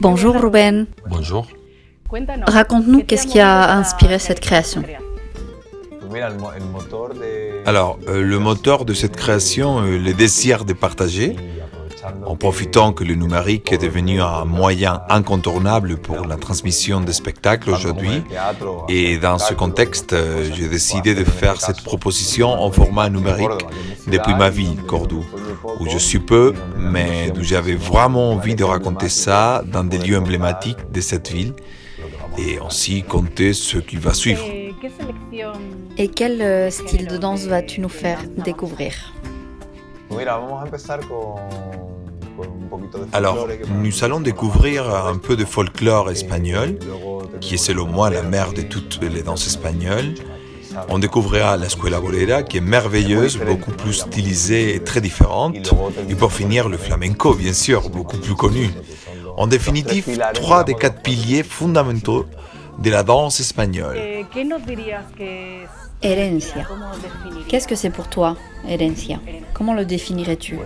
Bonjour Ruben, Bonjour. raconte-nous qu'est-ce qui a inspiré cette création. Alors, le moteur de cette création, le désir de partager, en profitant que le numérique est devenu un moyen incontournable pour la transmission des spectacles aujourd'hui. Et dans ce contexte, j'ai décidé de faire cette proposition en format numérique depuis ma ville, Cordoue, où je suis peu, mais d'où j'avais vraiment envie de raconter ça dans des lieux emblématiques de cette ville et aussi compter ce qui va suivre. Et quel style de danse vas-tu nous faire découvrir? Alors, nous allons découvrir un peu de folklore espagnol, qui est selon moi la mère de toutes les danses espagnoles. On découvrira la Escuela Bolera, qui est merveilleuse, beaucoup plus stylisée et très différente. Et pour finir, le flamenco, bien sûr, beaucoup plus connu. En définitive, 3 des 4 piliers fondamentaux de la danse espagnole. Herencia. Qu'est-ce que c'est pour toi, herencia? Comment le définirais-tu?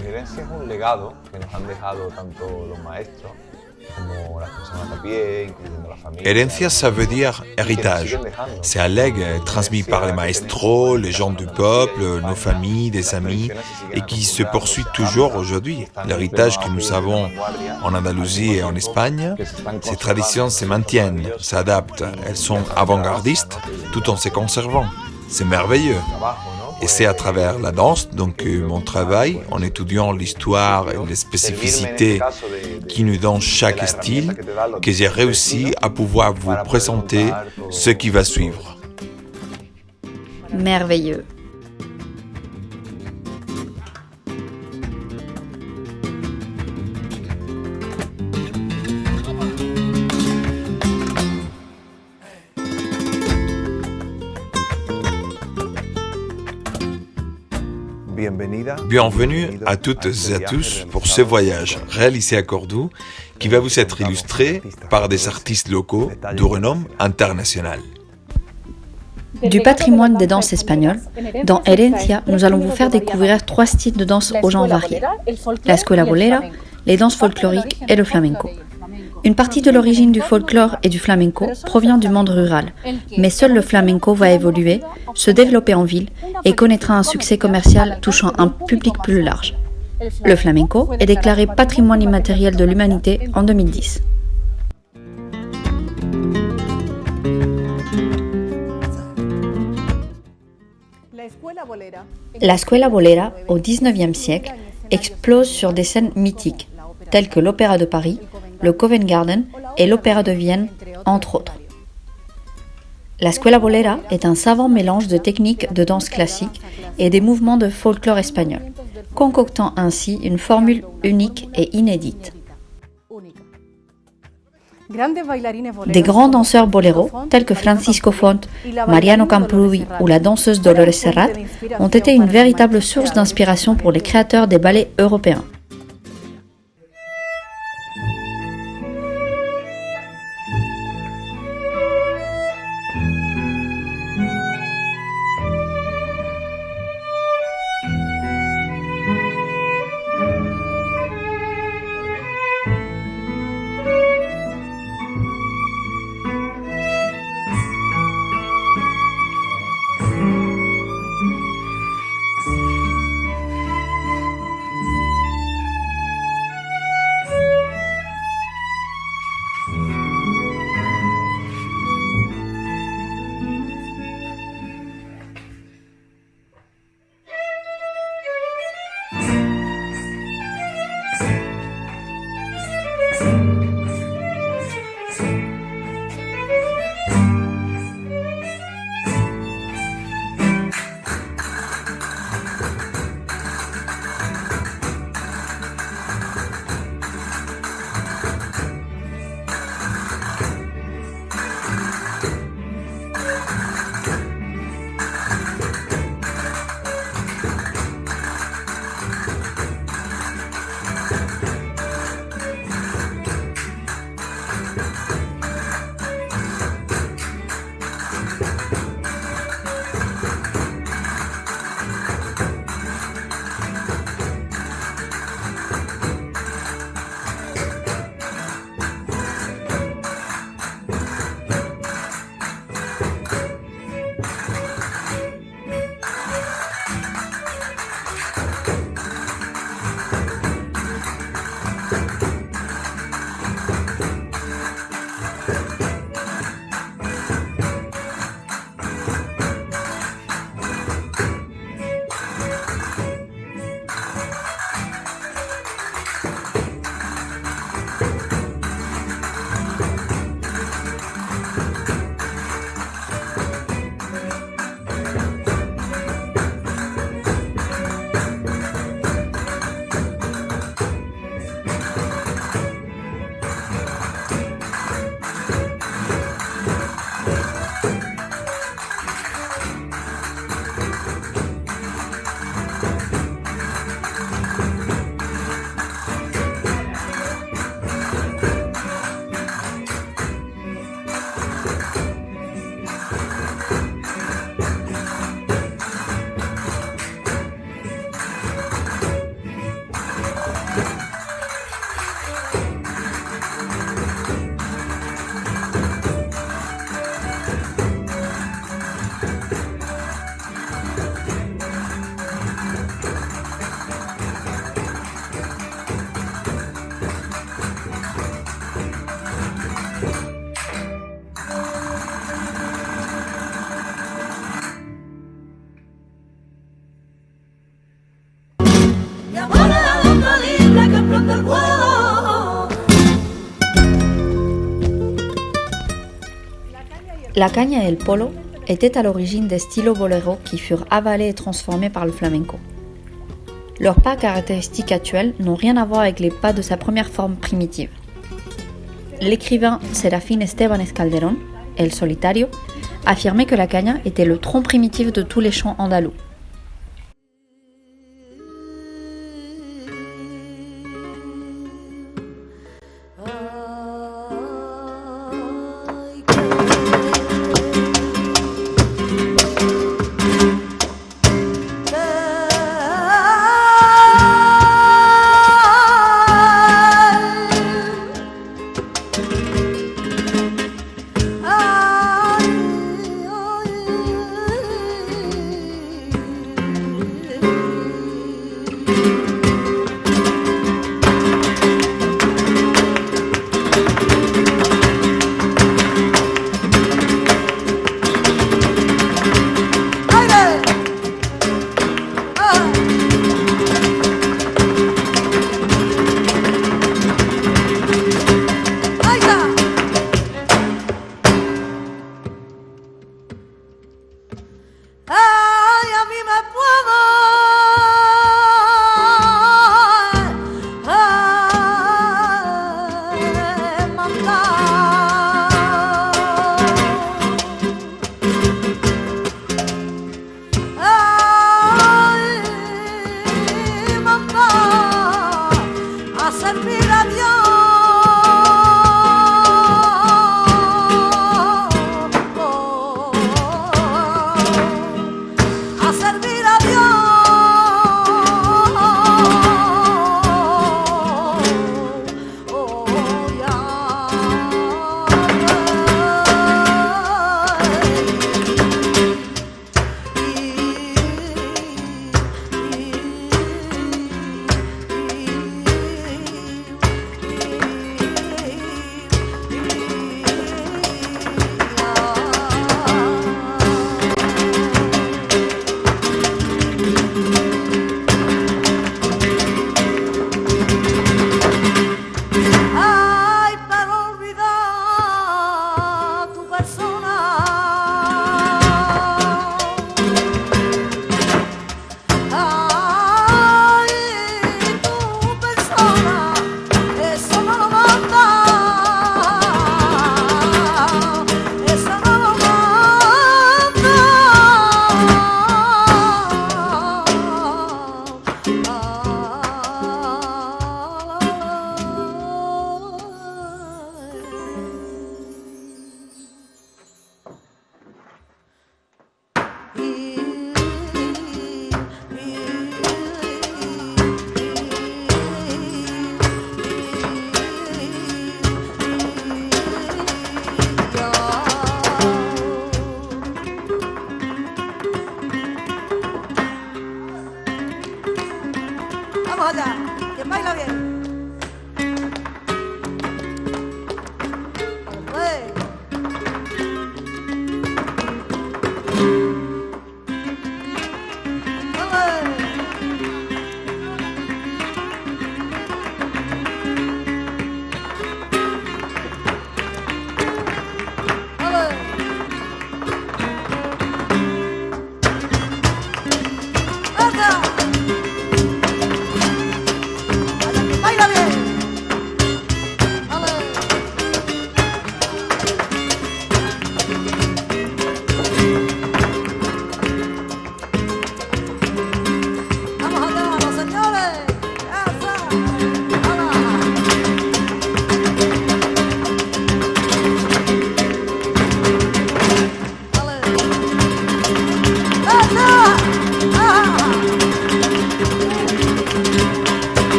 Herencia, ça veut dire héritage. C'est un legs transmis par les maestros, les gens du peuple, nos familles, des amis, et qui se poursuit toujours aujourd'hui. L'héritage que nous avons en Andalousie et en Espagne, ces traditions se maintiennent, s'adaptent. Elles sont avant-gardistes tout en se conservant. C'est merveilleux. Et c'est à travers la danse, donc mon travail, en étudiant l'histoire et les spécificités qui nous donnent chaque style, que j'ai réussi à pouvoir vous présenter ce qui va suivre. Merveilleux. Bienvenue à toutes et à tous pour ce voyage réalisé à Cordoue qui va vous être illustré par des artistes locaux de renom international. Du patrimoine des danses espagnoles, dans Herencia, nous allons vous faire découvrir 3 styles de danse aux genres variés. La Escuela Bolera, les danses folkloriques et le flamenco. Une partie de l'origine du folklore et du flamenco provient du monde rural, mais seul le flamenco va évoluer, se développer en ville et connaîtra un succès commercial touchant un public plus large. Le flamenco est déclaré patrimoine immatériel de l'humanité en 2010. La Escuela Bolera, au XIXe siècle, explose sur des scènes mythiques, telles que l'Opéra de Paris, le Covent Garden et l'Opéra de Vienne, entre autres. La Escuela Bolera est un savant mélange de techniques de danse classique et des mouvements de folklore espagnol, concoctant ainsi une formule unique et inédite. Des grands danseurs boléros, tels que Francisco Font, Mariano Camprubí ou la danseuse Dolores Serrat, ont été une véritable source d'inspiration pour les créateurs des ballets européens. La caña et el polo étaient à l'origine des stylos boléro qui furent avalés et transformés par le flamenco. Leurs pas caractéristiques actuels n'ont rien à voir avec les pas de sa première forme primitive. L'écrivain Serafín Estebanez Calderón, El Solitario, affirmait que la caña était le tronc primitif de tous les chants andalous.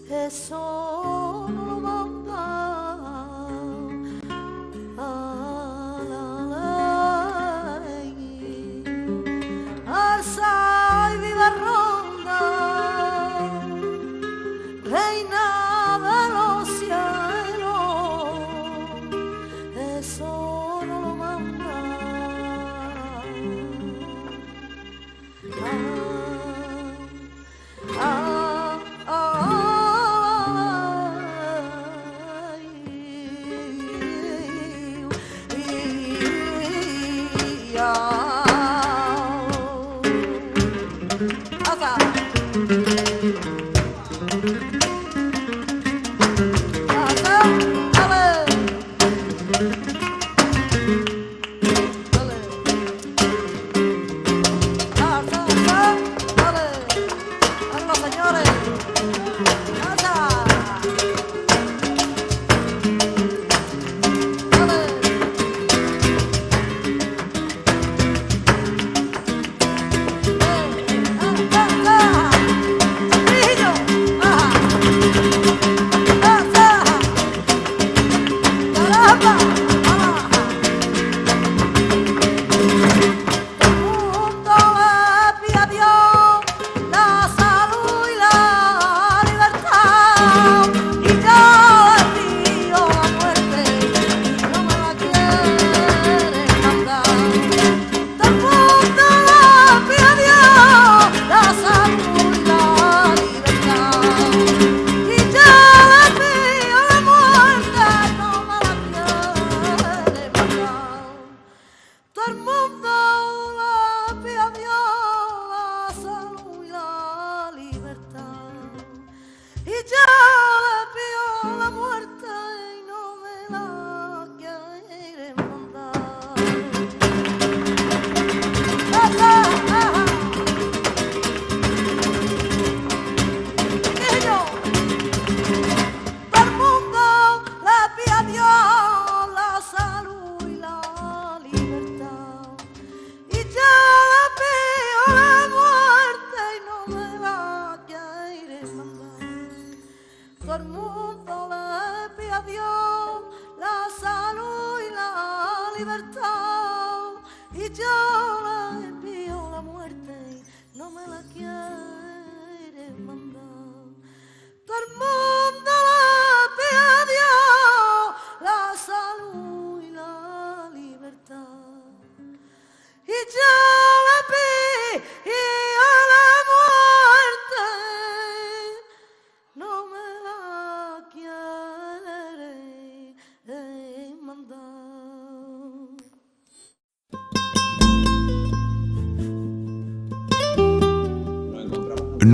eso no lo manda a la ley. Alza y viva ronda, reina de los cielos, eso no lo manda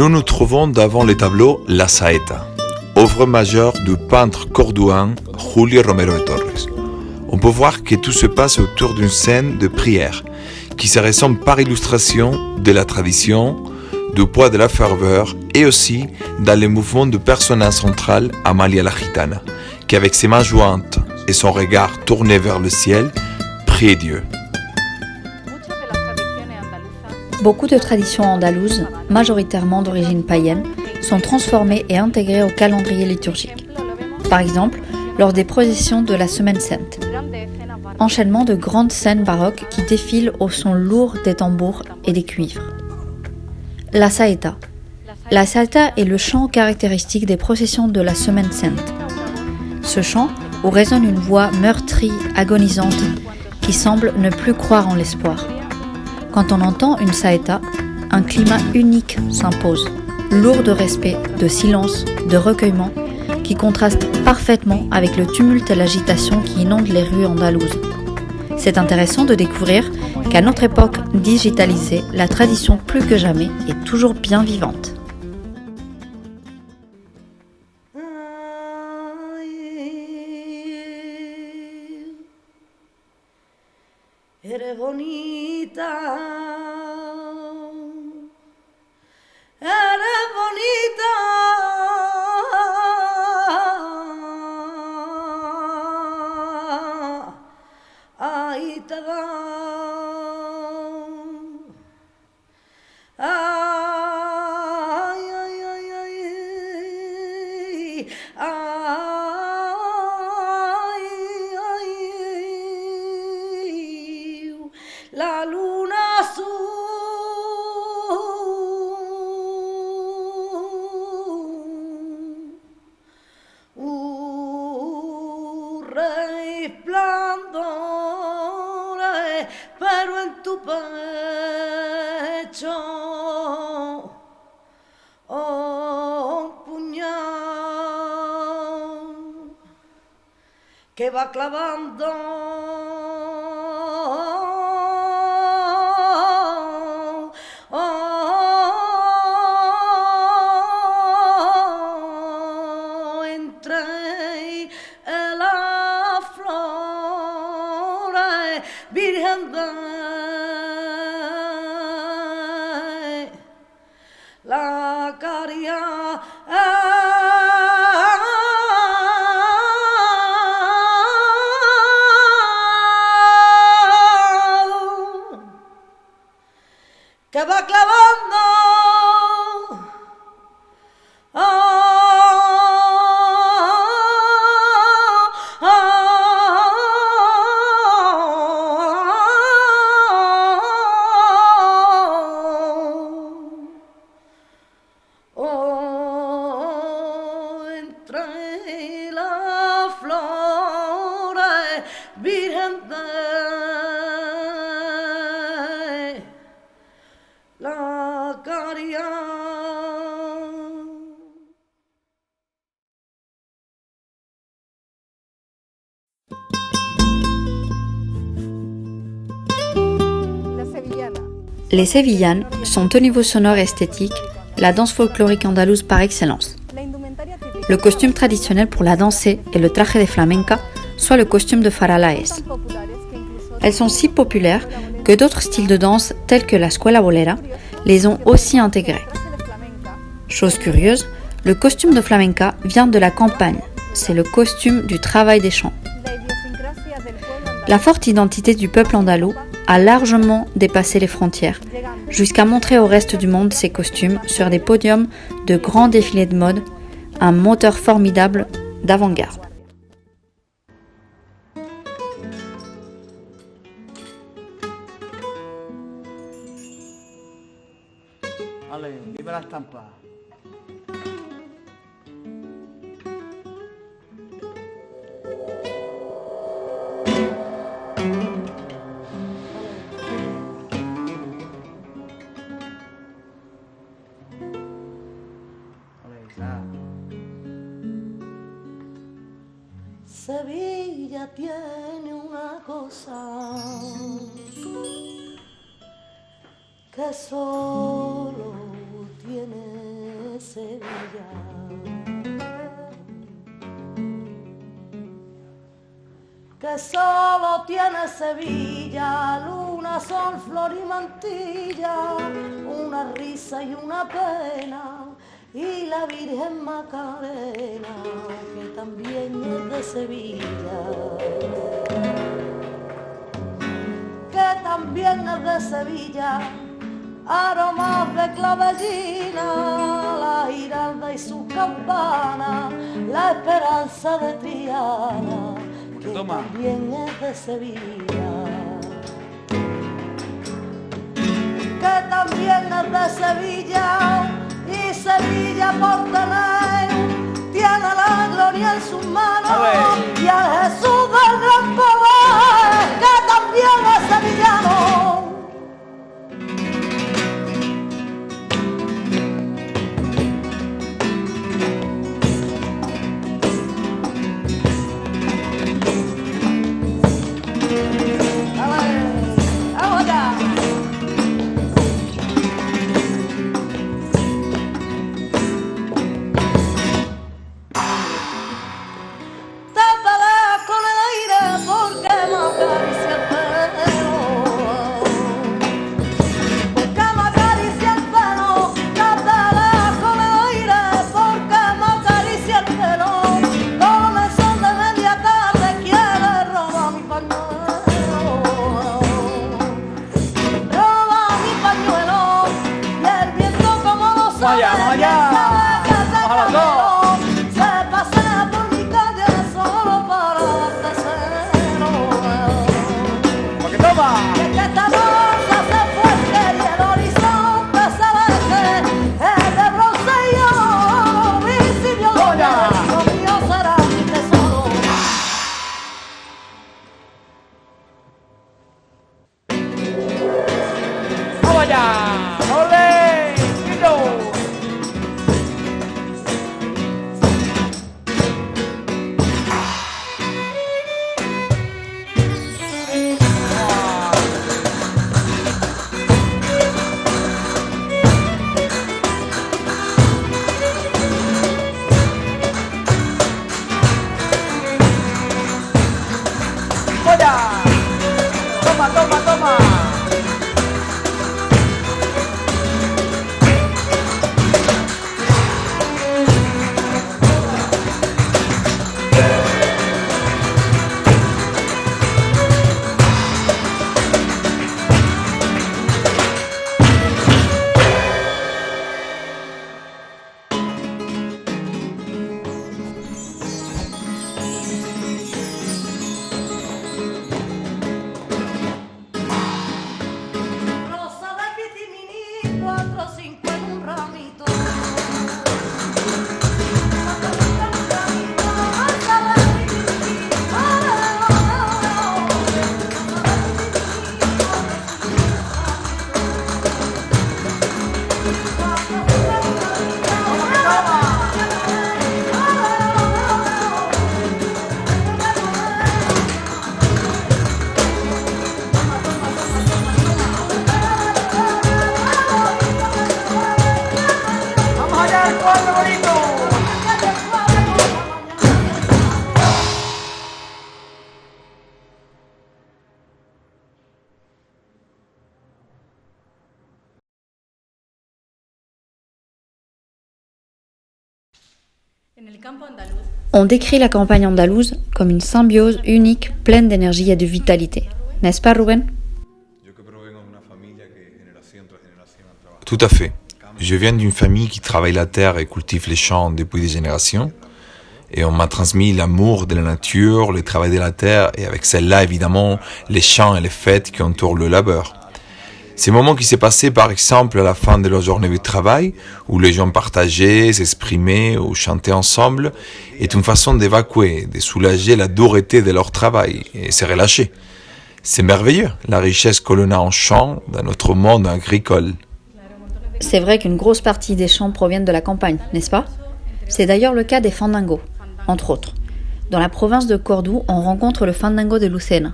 Nous nous trouvons devant le tableau La Saeta, œuvre majeure du peintre cordouan Julio Romero de Torres. On peut voir que tout se passe autour d'une scène de prière qui se ressemble par illustration de la tradition, du poids de la ferveur et aussi dans les mouvements du personnage central Amalia la Gitana, qui avec ses mains jointes et son regard tourné vers le ciel, prie Dieu. Beaucoup de traditions andalouses, majoritairement d'origine païenne, sont transformées et intégrées au calendrier liturgique. Par exemple, lors des processions de la Semaine Sainte. Enchaînement de grandes scènes baroques qui défilent au son lourd des tambours et des cuivres. La Saeta. La Saeta est le chant caractéristique des processions de la Semaine Sainte. Ce chant, où résonne une voix meurtrie, agonisante, qui semble ne plus croire en l'espoir. Quand on entend une saeta, un climat unique s'impose, lourd de respect, de silence, de recueillement, qui contraste parfaitement avec le tumulte et l'agitation qui inondent les rues andalouses. C'est intéressant de découvrir qu'à notre époque digitalisée, la tradition plus que jamais est toujours bien vivante. Eres bonita, eres bonita, ahí te va, ay, ay, ay, ay, la luna azul, un resplandor, pero en tu pecho, un puñal que va clavando Virgen de la caridad. Que va clavando entre las flores, Virgen de la caridad. Les Sevillanes sont au niveau sonore et esthétique la danse folklorique andalouse par excellence. Le costume traditionnel pour la danser est le traje de flamenca, soit le costume de faralaes. Elles sont si populaires que d'autres styles de danse tels que la escuela bolera les ont aussi intégrées. Chose curieuse, le costume de flamenca vient de la campagne, c'est le costume du travail des champs. La forte identité du peuple andalou a largement dépassé les frontières, jusqu'à montrer au reste du monde ses costumes sur des podiums de grands défilés de mode, un moteur formidable d'avant-garde. Allez, viva la estampa. Sevilla tiene una cosa que solo tiene Sevilla, que solo tiene Sevilla, luna, sol, flor y mantilla, una risa y una pena, y la Virgen Macarena, que también es de Sevilla, que también es de Sevilla, aromas de clavellina, la giralda y su campana, la esperanza de Triana, que también es de Sevilla, que también es de Sevilla. Y Sevilla por tener tiene la gloria en sus manos y a Jesús del gran poder que también es sevillano. On décrit la campagne andalouse comme une symbiose unique, pleine d'énergie et de vitalité. N'est-ce pas, Rubén? Tout à fait. Je viens d'une famille qui travaille la terre et cultive les champs depuis des générations. Et on m'a transmis l'amour de la nature, le travail de la terre, et avec celle-là, évidemment, les chants et les fêtes qui entourent le labeur. Ces moments qui s'est passé, par exemple, à la fin de leur journée de travail, où les gens partageaient, s'exprimaient ou chantaient ensemble, est une façon d'évacuer, de soulager la dureté de leur travail et se relâcher. C'est merveilleux, la richesse que l'on a en chant dans notre monde agricole. C'est vrai qu'une grosse partie des chants proviennent de la campagne, n'est-ce pas? C'est d'ailleurs le cas des fandangos, entre autres. Dans la province de Cordoue, on rencontre le fandango de Lucena.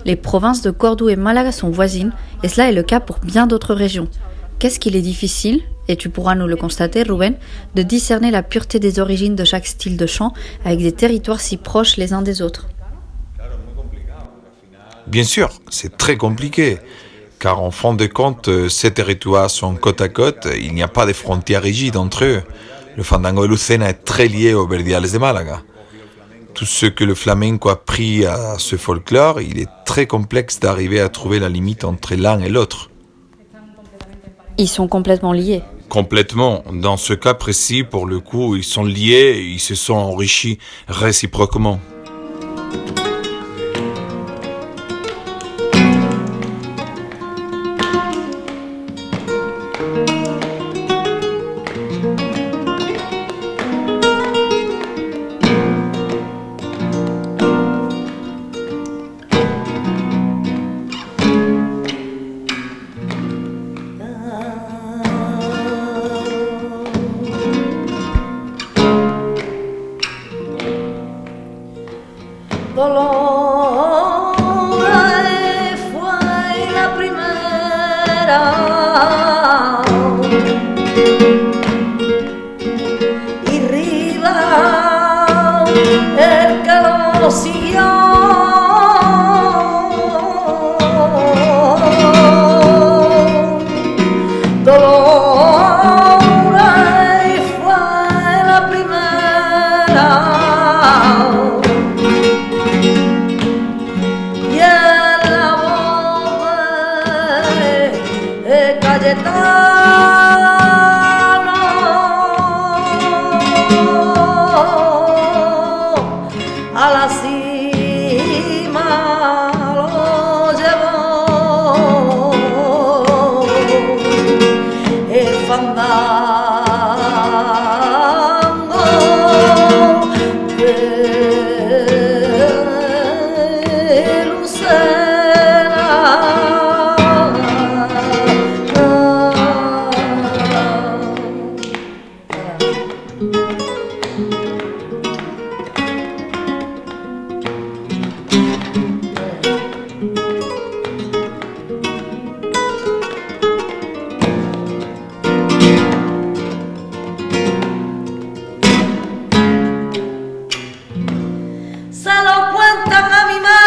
Les provinces de Cordoue et Malaga sont voisines, et cela est le cas pour bien d'autres régions. Qu'est-ce qu'il est difficile, et tu pourras nous le constater, Rubén, de discerner la pureté des origines de chaque style de chant avec des territoires si proches les uns des autres. Bien sûr, c'est très compliqué, car en fin de compte, ces territoires sont côte à côte, il n'y a pas de frontières rigides entre eux. Le fandango de Lucena est très lié aux verdiales de Malaga. Tout ce que le flamenco a pris à ce folklore, il est très complexe d'arriver à trouver la limite entre l'un et l'autre. Ils sont complètement liés. Complètement. Dans ce cas précis, pour le coup, ils sont liés et ils se sont enrichis réciproquement. Dolores fue la primera y Riva el que lo siguió. Dolores fue la primera y en la voz de Cayetano a la cima lo llevó el fandango de Lucena. Se lo cuentan a mi madre,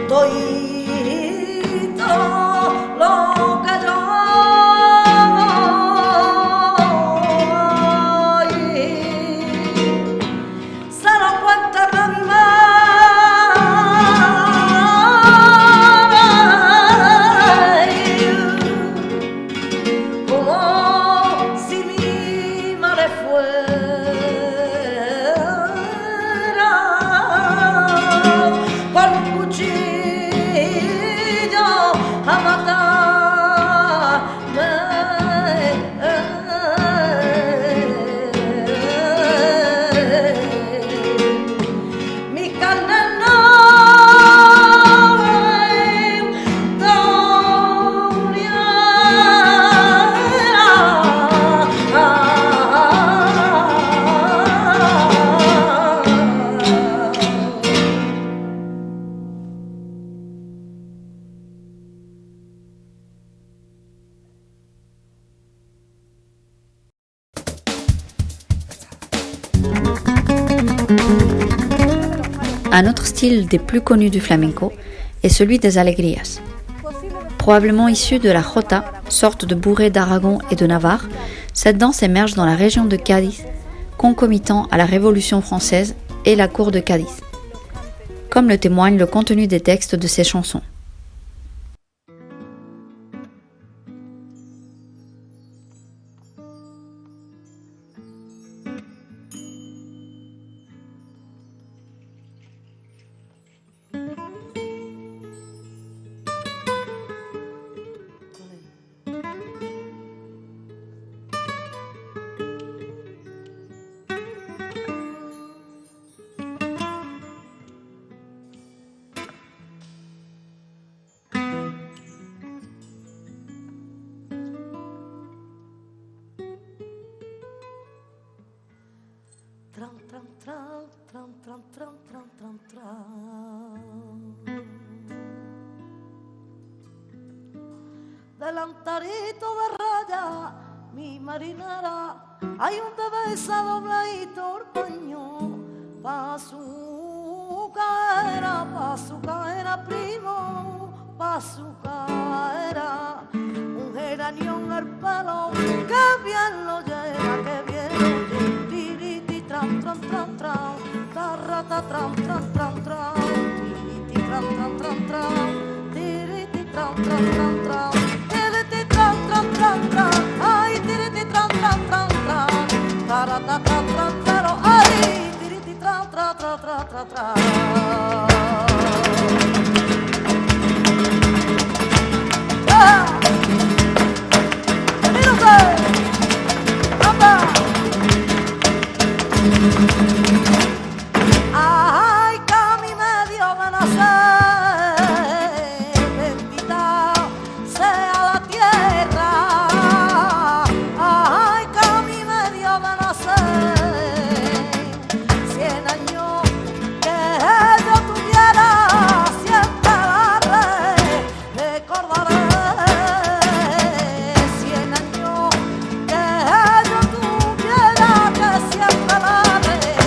todito lo que yo oí. Se lo cuentan a mi madre, como si mi madre fuera con un cuchillo a matarme. Mi carne no Un autre style des plus connus du flamenco est celui des alegrías. Probablement issue de la jota, sorte de bourrée d'Aragon et de Navarre, cette danse émerge dans la région de Cadiz, concomitant à la Révolution française et la cour de Cadiz, comme le témoigne le contenu des textes de ces chansons. Tran, tran, tran, tran, tran, tran, tran, tran, tran. Delantarito de raya, mi marinera, hay un besa dobladito el paño, pa' su caera, primo, pa' su caera, un geranio en el pelo, que bien lo lleva, que bien lo lleva. Tram tram tram tram, tarata tram tram tram tram, tiriti tram tram tram tram, tiriti tram tram tram tram, tiriti tram tram tram tram, ay tiriti tram tram tram tram, tarata tram tram tram, ay tiriti tram tram tram tram tram tram. Ay, que a mí me dio de nacer, bendita sea la tierra. Ay, que a mí me dio de nacer, 100 años que yo tuviera, siempre la recordaré. 100 años que yo tuviera, que siempre la recordaré.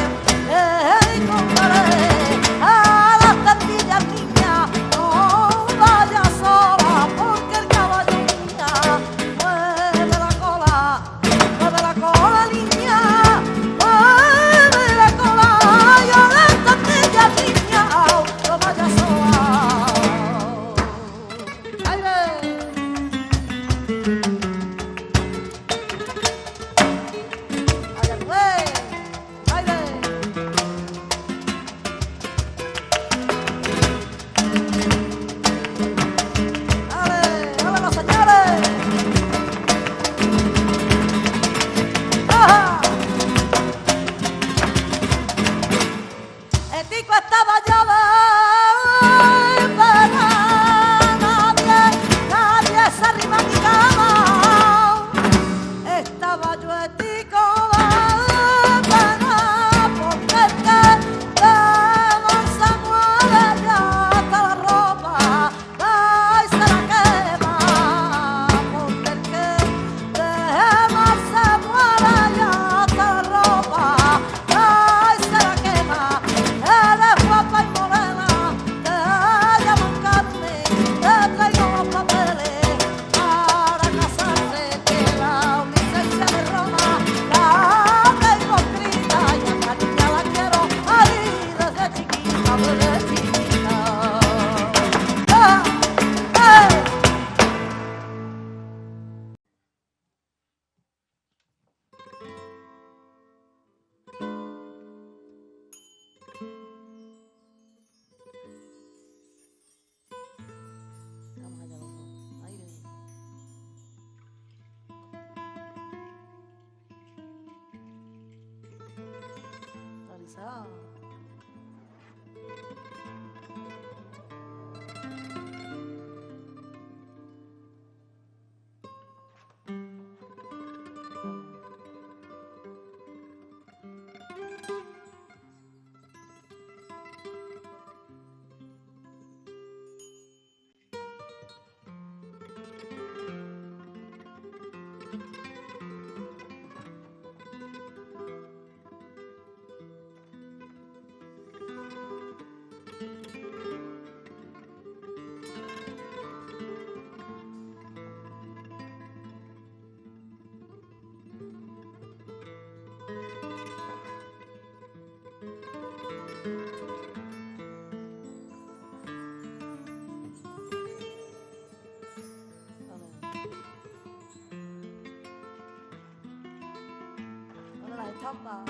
estampa.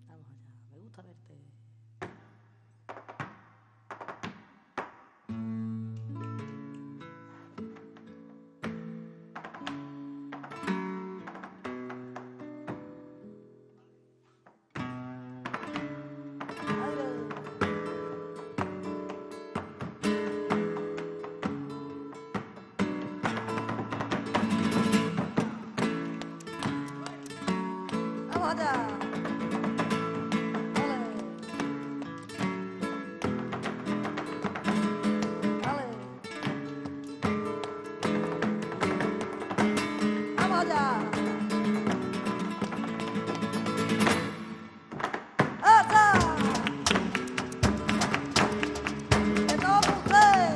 Vamos allá, me gusta verte. Vamos allá. Vale. Vamos allá. ¡Esa! ¡Que tome usted!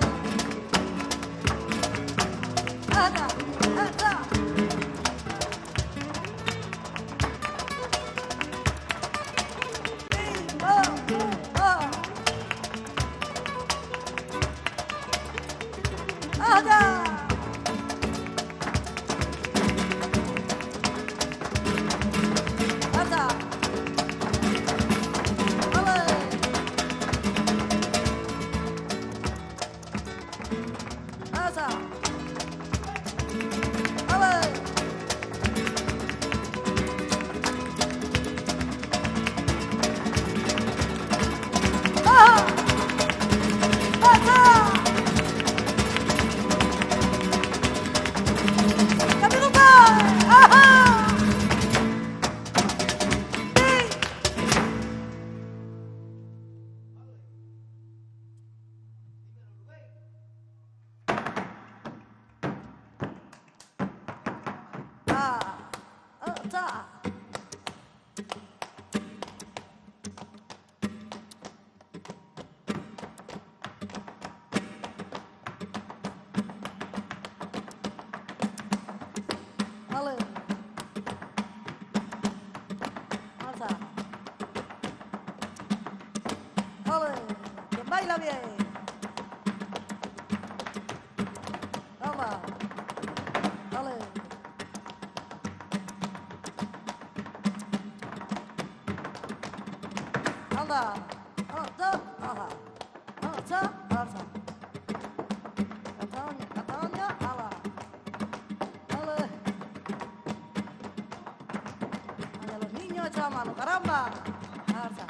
¡Esa! ¡Esa! Vale. Alza. Vale. Quien baila bien. Toma. Vale. Anda. Alza. Alza. Alza. Alza. Catania. Catania. Ala. Vale. A los niños echa mano, caramba. Alza.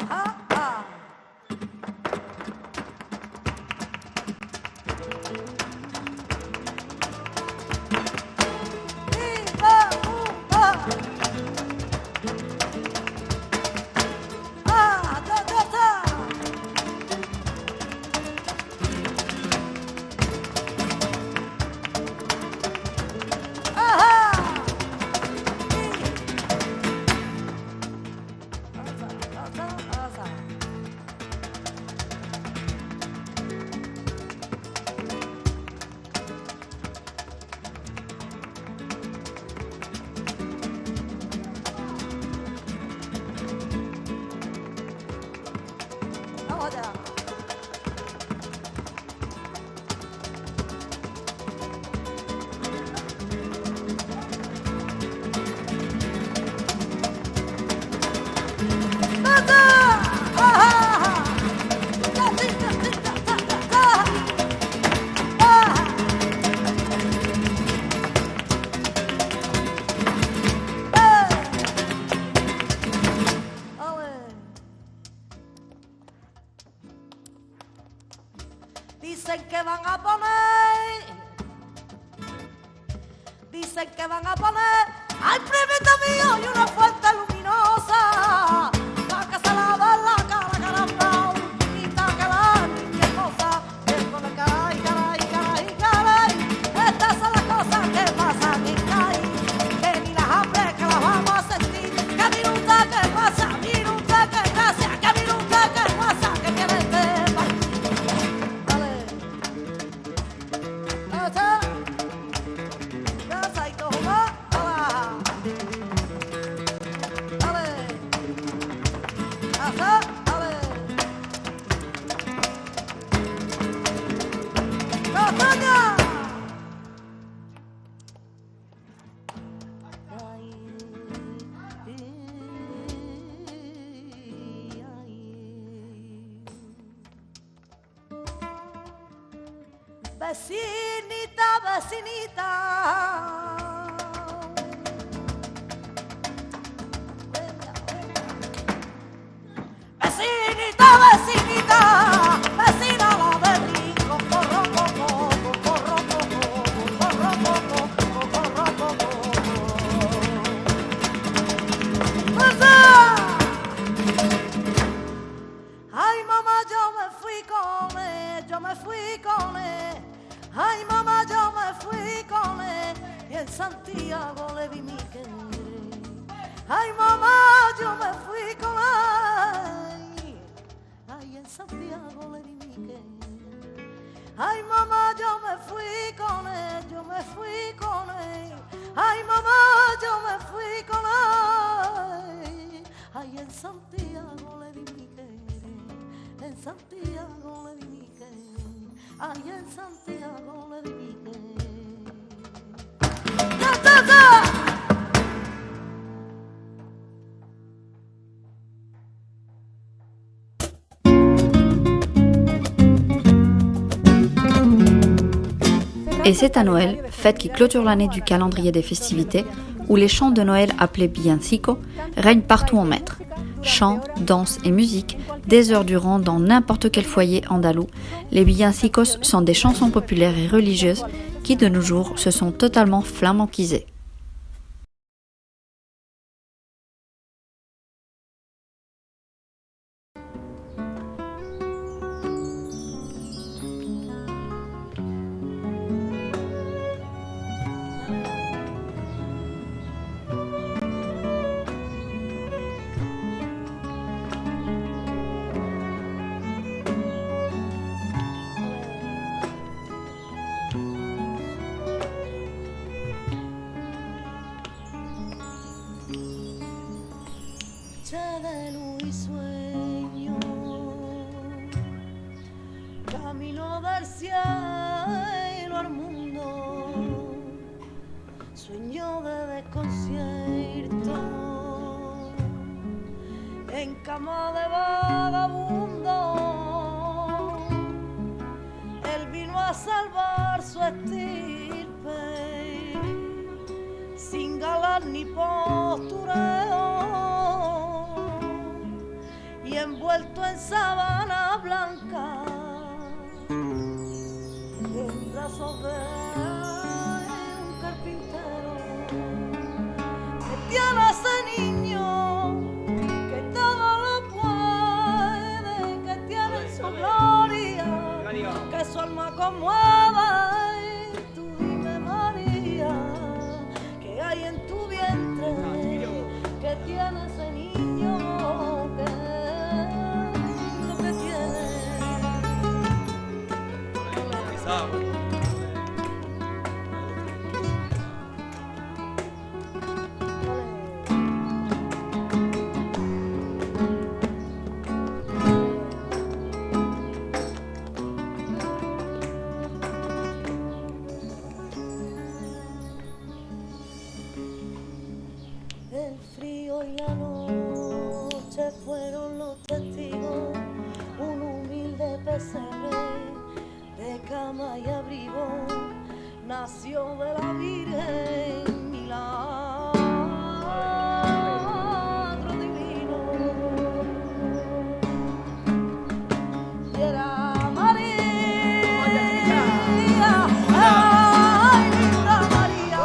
Ajá, ah. Vamos allá. Dicen que van a poner, dicen que van a poner al primito mío y una fuente luminosa para que se lave la cara, caramba, unita que la niña cosa, que con el caray, caray, caray, caray, estas son las cosas que pasan en caray, que ni las hambres que las vamos a sentir, que minuta que pasa, minuta que gracia, que minuta que pasa, que tiene que pasar. Vecinita, vecinita, vecinita, vecinita, vecina la de rico, corro, ay mamá, yo me fui con él, yo me fui con él. Ay mamá, yo me fui con él y en Santiago le vi mi querer. Ay mamá, yo me fui con él. Ay, en Santiago le vi mi querer. Ay mamá, yo me fui con él, yo me fui con él. Ay mamá, yo me fui con él. Ay, en Santiago le vi mi querer. En Santiago le vi mi querer. Ay, en Santiago le dije. ¡Ya! Et c'est à Noël, fête qui clôture l'année du calendrier des festivités, où les chants de Noël appelés villancico règnent partout en maître. Chants, danses et musique, des heures durant dans n'importe quel foyer andalou, les villancicos sont des chansons populaires et religieuses qui de nos jours se sont totalement flamanquisées. De luz y sueño, camino del cielo al mundo, sueño de desconcierto, en cama de vagabundo, él vino a salvar su estirpe, sin galán ni postureo, y envuelto en sábana blanca, en brazos de un carpintero, que tiene ese niño que todo lo puede, que tiene en su gloria, que su alma conmueva. Y tú dime, María, que hay en tu vientre, que tiene ese niño. El frío y la noche fueron los testigos, un humilde pesebre de cama y abrigo nació de la Virgen, milagro divino. Y era María, ay, linda María,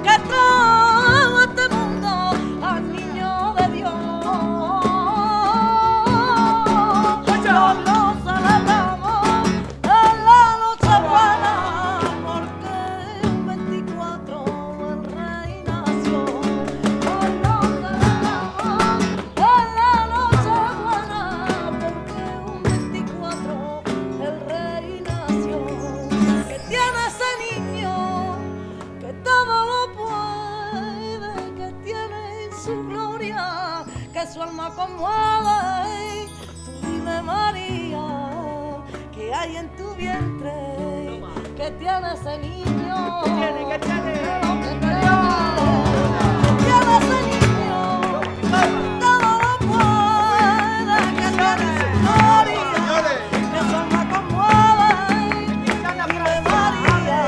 que trajo a este mundo al niño de Dios. Lo celebramos en la noche buena. niña que su alma conmueve. Tú dime, María, ¿qué hay en tu vientre? ¿Qué tiene ese niño? ¿Qué tiene? ¿Qué tiene? ¿Qué tiene ese niño? Todo lo puede. ¿Qué tiene su María? Que su alma conmueve. Dime, María,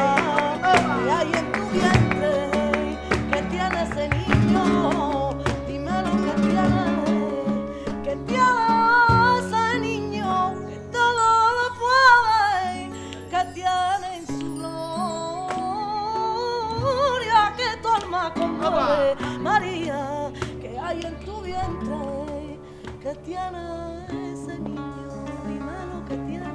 ¿qué hay en tu vientre? ¿Qué tiene ese niño? Dime lo que tiene. ¿Qué tiene ese niño? Que todo lo puede. ¿Qué tiene en su gloria? Que tu alma conmueve. María, ¿qué hay en tu vientre? ¿Qué tiene ese niño? Dime lo que tiene.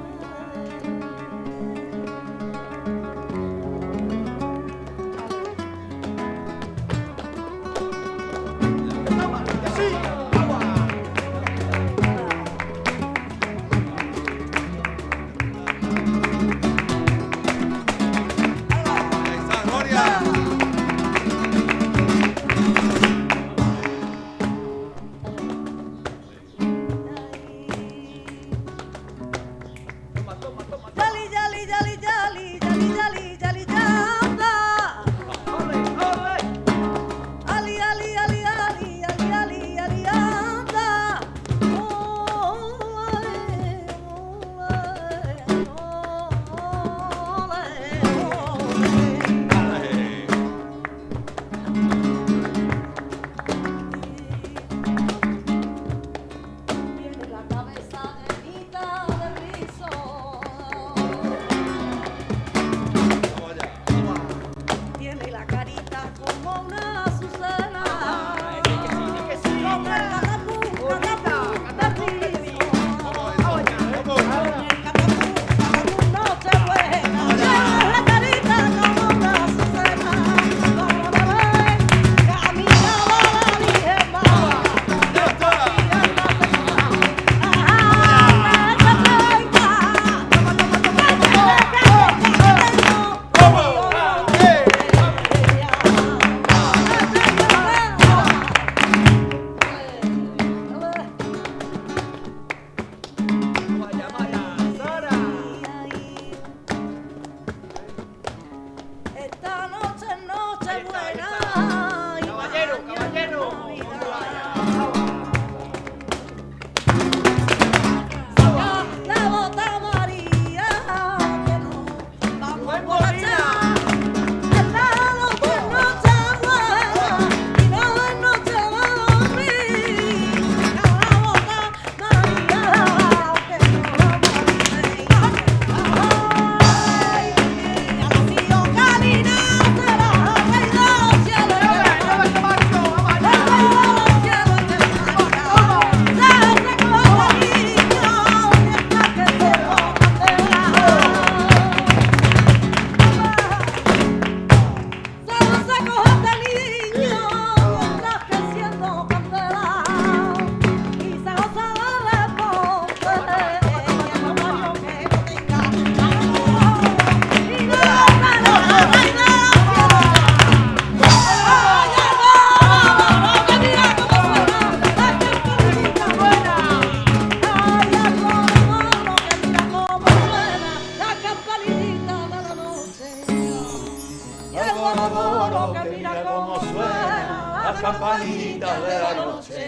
Yali, yali, yali, yali, yali, yali, yali, yanda. Ali, ali, ali, ali, ali, ali, ali, anda. Ole, ole, tiene la cabeza llenita de rizo. Tiene la carita como una azucena. Con el catapú, catapú, Nochebuena. Tiene la carita como una azucena. Como bebé, caminaba la Virgen María. Esta noche es Nochebuena. Caballero, caballero. Saca la bota María, que no vamos a emborrachar. Esta noche es Nochebuena y no es noche de dormir. Saca la bota María, que no vamos a dormir. Ay, a la tío Karina se la ha caído los cielos. Campanita de la noche.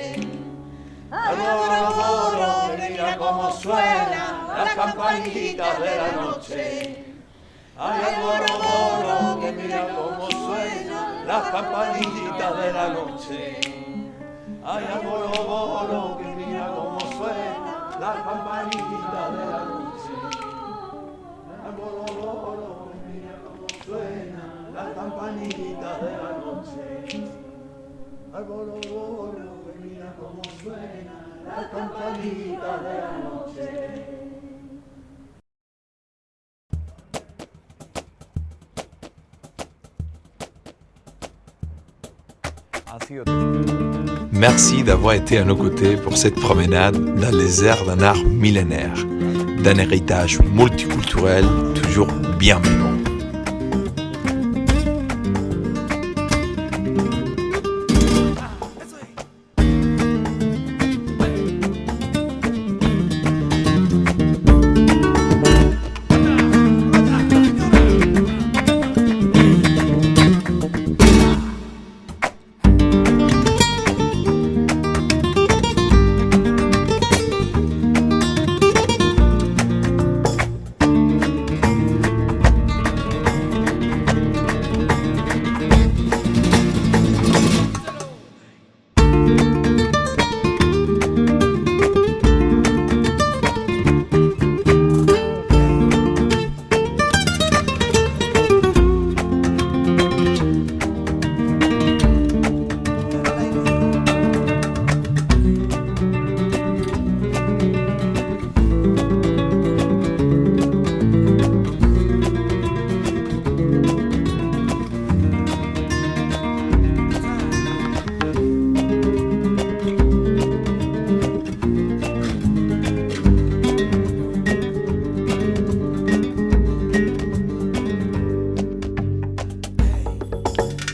Ay, boro, boro, que mira cómo suena la campanita de la noche. Ay, boro, boro, que mira cómo suena la campanita de la noche. Ay, boro, boro, que mira cómo suena la campanita de la noche. Ay, boro, boro, que mira cómo suena la campanita de la noche. Ay, boro, boro, que mira cómo suena la campanita de la noche. Merci d'avoir été à nos côtés pour cette promenade dans les airs d'un art millénaire, d'un héritage multiculturel toujours bien vivant. Sevilla.